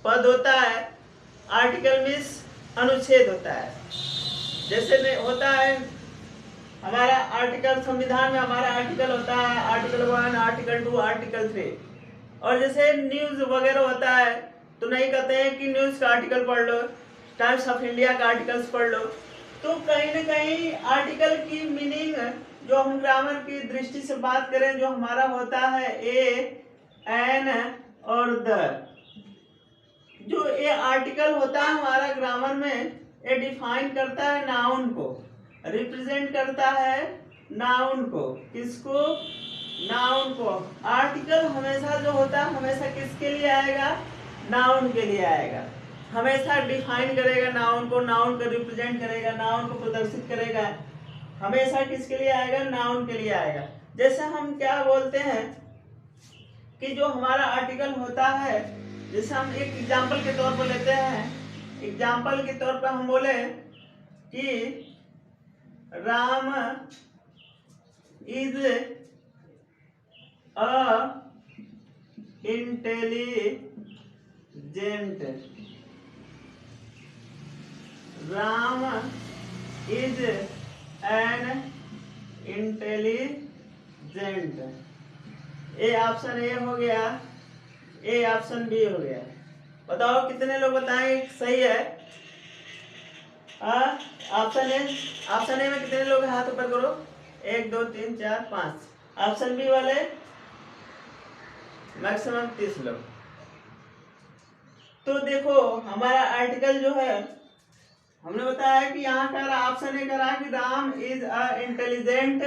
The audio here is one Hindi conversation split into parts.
पद होता है, आर्टिकल मीन्स अनुच्छेद होता है। जैसे होता है हमारा आर्टिकल, संविधान में हमारा आर्टिकल होता है आर्टिकल 1, आर्टिकल 2, आर्टिकल 3। और जैसे न्यूज़ वगैरह होता है तो नहीं कहते हैं कि न्यूज़ का आर्टिकल पढ़ लो, टाइम्स ऑफ इंडिया का आर्टिकल्स पढ़ लो। तो कहीं ना कहीं आर्टिकल की मीनिंग जो हम ग्रामर की दृष्टि से बात करें, जो हमारा होता है ए, एन और द, जो ये आर्टिकल होता है हमारा ग्रामर में, ये डिफाइन करता है नाउन को, रिप्रेजेंट करता है नाउन को। किसको? नाउन को। आर्टिकल हमेशा जो होता है हमेशा किसके लिए आएगा? नाउन के लिए आएगा। हमेशा डिफाइन करेगा नाउन को, नाउन को रिप्रेजेंट करेगा, नाउन को प्रदर्शित करेगा। हमेशा किसके लिए आएगा? नाउन के लिए आएगा। जैसे हम क्या बोलते हैं कि जो हमारा आर्टिकल होता है, जैसे हम एक एग्जाम्पल के तौर पर लेते हैं, एग्जाम्पल के तौर पर हम बोले कि Ram is a intelligent. Ram is an intelligent. A option A हो गया, ए ऑप्शन बी हो गया। बताओ कितने लोग बताएंगे सही है? ऑप्शन ए, ऑप्शन ए में कितने लोग हाथ ऊपर करो? 1 2 3 4 5। ऑप्शन बी वाले मैक्सिमम 30 लोग। तो देखो हमारा आर्टिकल जो है, हमने बताया कि यहाँ का ऑप्शन ए करा कि Ram is a intelligent,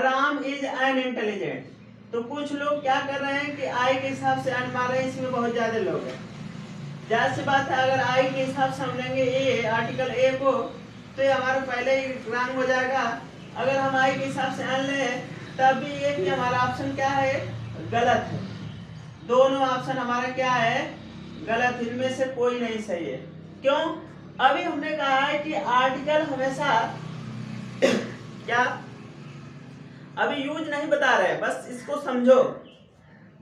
Ram is an intelligent. तो कुछ लोग क्या कर रहे हैं कि आई के हिसाब से एन मार रहे हैं, इसमें बहुत ज्यादा लोग हैं। जाहिर सी बात है, अगर आई के हिसाब से हम लेंगे ए, आर्टिकल ए को, तो ये हमारा पहले ही रंग हो जाएगा। अगर हम आई के हिसाब से एन लें तब भी ये कि हमारा ऑप्शन क्या है? गलत है। दोनों ऑप्शन हमारा क्या है? गलत। इनमें से कोई नहीं सही है। क्यों? अभी हमने कहा है कि आर्टिकल हमेशा क्या, अभी यूज नहीं बता रहे, बस इसको समझो।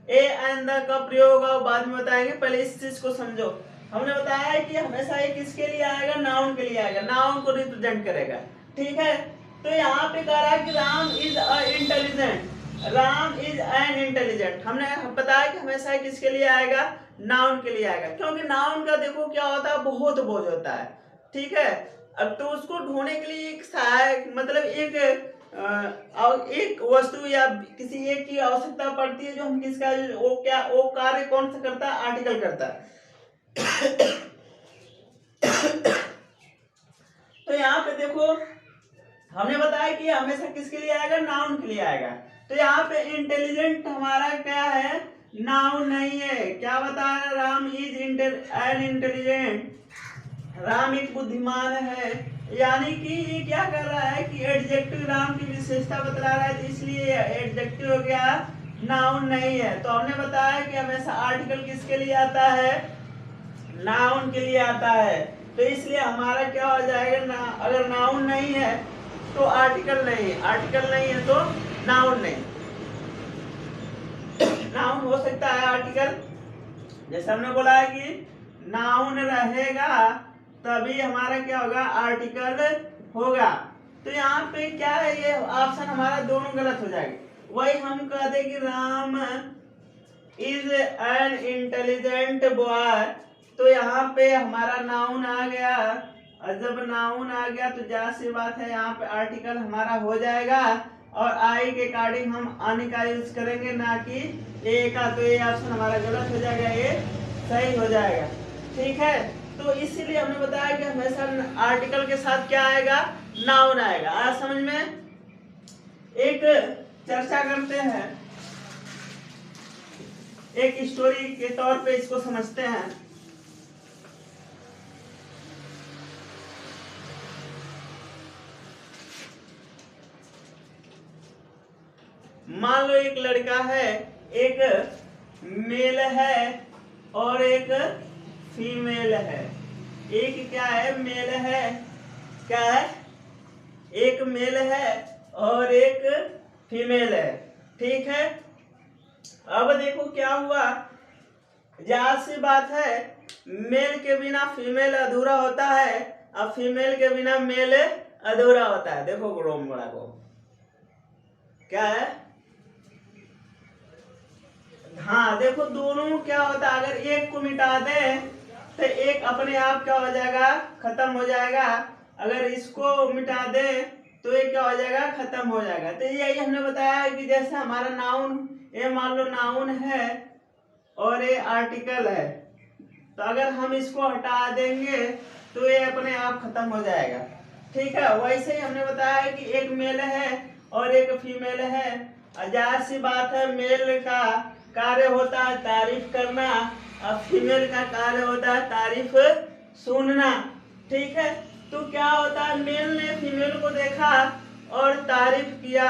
ए एंड द का प्रयोग और बाद में बताएंगे, पहले इस चीज को समझो। हमने बताया है कि हमेशा ये किसके लिए आएगा? नाउन के लिए आएगा, नाउन को रिप्रेजेंट करेगा। ठीक है, तो यहाँ पे कह रहा है कि Ram is a intelligent, Ram is an intelligent. हमने बताया कि हमेशा ये किसके लिए आएगा? नाउन के लिए आएगा। क्योंकि नाउन का देखो क्या होता है, बहुत बोझ होता है। ठीक है, अब तो उसको ढोने के लिए एक सहायक, मतलब एक वस्तु या किसी एक की आवश्यकता पड़ती है, जो हम किसका, वो कार्य कौन सा करता है? आर्टिकल करता है। तो यहाँ पे देखो हमने बताया कि हमेशा किसके लिए आएगा? नाउन के लिए आएगा। तो यहाँ पे इंटेलिजेंट हमारा क्या है? नाउन नहीं है। क्या बता रहा है? Ram is an intelligent, Ram एक बुद्धिमान है। यानी कि ये क्या कर रहा है कि एडजेक्टिव राम की विशेषता बतला रहा है, तो इसलिए एडजेक्टिव हो गया, नाउन नहीं है। तो हमने बताया कि हमेशा आर्टिकल किसके लिए आता है? नाउन के लिए आता है। तो इसलिए हमारा क्या हो जाएगा? अगर नाउन नहीं है तो आर्टिकल नहीं है, आर्टिकल नहीं है तो नाउन नहीं। नाउन हो सकता है आर्टिकल, जैसे हमने बोला है कि नाउन रहेगा तभी हमारा क्या होगा? आर्टिकल होगा। तो यहाँ पे क्या है, ये ऑप्शन हमारा दोनों गलत हो जाएंगे। वही हम कह दे कि Ram is an intelligent boy, तो यहाँ पे हमारा नाउन आ गया। और जब नाउन आ गया तो जाहिर सी बात है यहाँ पे आर्टिकल हमारा हो जाएगा, और आई के अकॉर्डिंग हम आने का यूज करेंगे, ना कि ए का। तो ये ऑप्शन हमारा गलत हो जाएगा, ये सही हो जाएगा। ठीक है, तो इसीलिए हमने बताया कि हमेशा आर्टिकल के साथ क्या आएगा? नाउन आएगा। आज समझ में? एक चर्चा करते हैं, एक स्टोरी के तौर पे इसको समझते हैं। मान लो एक लड़का है, एक मेल है और एक फीमेल है। एक क्या है? मेल है। क्या है? एक मेल है और एक फीमेल है। ठीक है, अब देखो क्या हुआ। जाहिर सी बात है मेल के बिना फीमेल अधूरा होता है और फीमेल के बिना मेल अधूरा होता है। देखो ग्रोम बड़ा को क्या है, हाँ देखो दोनों क्या होता है, अगर एक को मिटा दे तो एक अपने आप क्या हो जाएगा, खत्म हो जाएगा। अगर इसको मिटा दे तो ये क्या हो जाएगा, खत्म हो जाएगा। तो यही हमने बताया कि जैसे हमारा नाउन, ये मान लो नाउन है और ये आर्टिकल है, तो अगर हम इसको हटा देंगे तो ये अपने आप खत्म हो जाएगा। ठीक है, वैसे ही हमने बताया कि एक मेल है और एक फीमेल है। जाहिर सी बात है, मेल का कार्य होता है तारीफ करना और फीमेल का कार्य होता है तारीफ सुनना। ठीक है, तो क्या होता है, मेल ने फीमेल को देखा और तारीफ किया,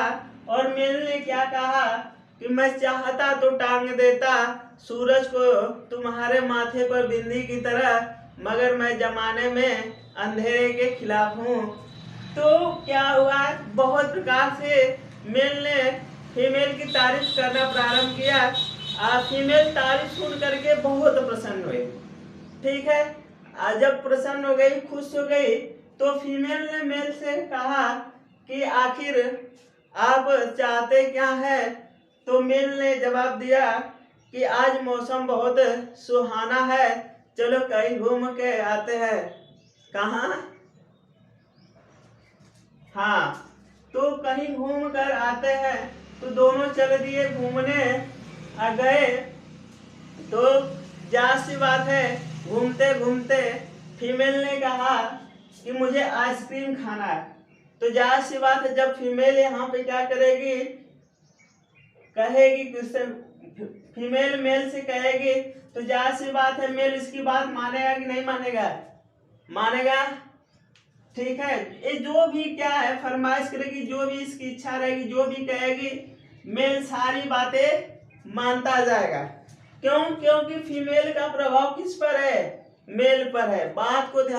और मेल ने क्या कहा कि मैं चाहता तो टांग देता सूरज को तुम्हारे माथे पर बिंदी की तरह, मगर मैं जमाने में अंधेरे के खिलाफ हूँ। तो क्या हुआ, बहुत प्रकार से मेल ने फीमेल की तारीफ करना प्रारंभ किया और फीमेल तारीफ सुन करके बहुत प्रसन्न हुई। ठीक है, जब प्रसन्न हो गई, खुश हो गई, तो फीमेल ने मेल से कहा कि आखिर आप चाहते क्या है। तो मेल ने जवाब दिया कि आज मौसम बहुत सुहाना है, चलो कहीं घूम के आते हैं। कहाँ, हाँ, तो कहीं घूम कर आते हैं। तो दोनों चल दिए घूमने, आ गए। तो जाहिर सी बात है, घूमते घूमते फीमेल ने कहा कि मुझे आइसक्रीम खाना है। तो जाहिर सी बात है, जब फीमेल यहाँ पे क्या करेगी, कहेगी किससे, फीमेल मेल से कहेगी, तो जाहिर सी बात है मेल इसकी बात मानेगा कि नहीं मानेगा, मानेगा। ठीक है, ये जो भी क्या है फरमाइश करेगी, जो भी इसकी इच्छा रहेगी, जो भी कहेगी, मेल सारी बातें मानता जाएगा। क्यों, क्योंकि फीमेल का प्रभाव किस पर है, मेल पर है। बात को ध्यान